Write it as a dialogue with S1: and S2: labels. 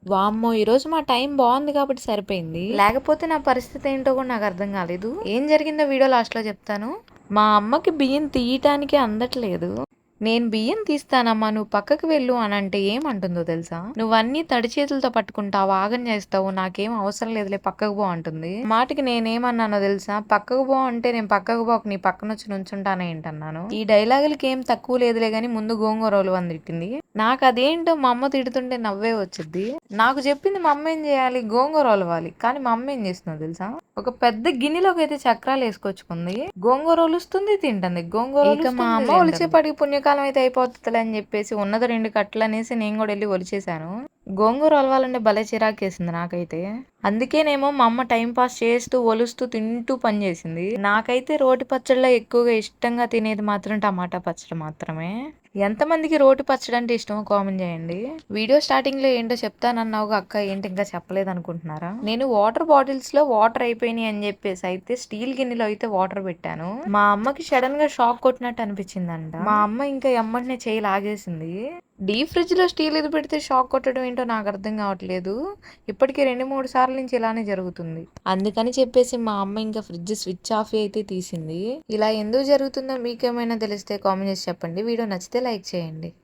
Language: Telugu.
S1: వామ్మో! ఈరోజు మా టైం బాగుంది కాబట్టి సరిపోయింది. లేకపోతే నా పరిస్థితి ఏంటో కూడా నాకు అర్థం కాలేదు. ఏం జరిగిందో వీడియో లాస్ట్‌లో చెప్తాను. మా అమ్మకి బియ్యం తీయటానికే అందట్లేదు. నేను బియ్యం తీస్తానమ్మా నువ్వు పక్కకు వెళ్ళు అని అంటే ఏమంటుందో తెలుసా? నువ్వన్నీ తడి చేతులతో పట్టుకుంటావు, ఆగం చేస్తావు, నాకేం అవసరం లేదులే పక్కకు పో అంటుంది. మాటకి నేనేమన్నానో తెలుసా? పక్కకు పో అంటే నేను పక్కకు పోక నీ పక్కన వచ్చి నుంచుంటానే ఏంటన్నాను. ఈ డైలాగులకి ఏం తక్కువ లేదులే గాని ముందు గోంగూరలు అని తిట్టింది. నాకు అదేంటో మా అమ్మ తిడుతుంటే నవ్వే వచ్చింది. నాకు చెప్పింది మా అమ్మ ఏం చేయాలి, గోంగూర ఒలవాలి. కానీ మా అమ్మ ఏం చేస్తుందో తెలుసా? ఒక పెద్ద గిన్నెలోకి అయితే చక్రాలు వేసుకొచ్చుకుంది, గోంగూర ఒలుస్తుంది, తింటుంది. గోంగూర ఇక మా అమ్మ ఒలిచేపాటికి పుణ్యకాలం అయితే అయిపోతుంది అని చెప్పేసి ఉన్నది 2 కట్టలు అనేసి నేను కూడా వెళ్ళి ఒలిచేసాను. గోంగూర ఒలవాలంటే భలే చిరాకేసింది నాకైతే. అందుకేనేమో మా అమ్మ టైం పాస్ చేస్తూ ఒలుస్తూ తింటూ పని చేసింది. నాకైతే రోటి పచ్చళ్ళలో ఎక్కువగా ఇష్టంగా తినేది మాత్రం టమాటా పచ్చడి మాత్రమే. ఎంతమందికి రోటి పచ్చడి అంటే ఇష్టమో కామెంట్ చేయండి. వీడియో స్టార్టింగ్ లో ఏంటో చెప్తానన్నావుగా అక్క, ఏంటి ఇంకా చెప్పలేదు అనుకుంటున్నారా? నేను వాటర్ బాటిల్స్ లో వాటర్ అయిపోయినాయి అని చెప్పేసి అయితే స్టీల్ గిన్నెలో అయితే వాటర్ పెట్టాను. మా అమ్మకి సడన్ గా షాక్ కొట్టినట్టు అనిపించిందంట. మా అమ్మ ఇంకా ఎమ్మటనే చేయి లాగేసింది. డీప్ ఫ్రిడ్జ్ లో స్టీల్ ఇది పెడితే షాక్ కొట్టడం ఏంటో నాకు అర్థం కావట్లేదు. ఇప్పటికి 2-3 సార్లు నుంచి ఇలానే జరుగుతుంది. అందుకని చెప్పేసి మా అమ్మ ఇంకా ఫ్రిడ్జ్ స్విచ్ ఆఫ్ అయితే తీసింది. ఇలా ఎందుకు జరుగుతుందో మీకేమైనా తెలిస్తే కామెంట్ చేసి చెప్పండి. వీడియో నచ్చితే లైక్ చేయండి.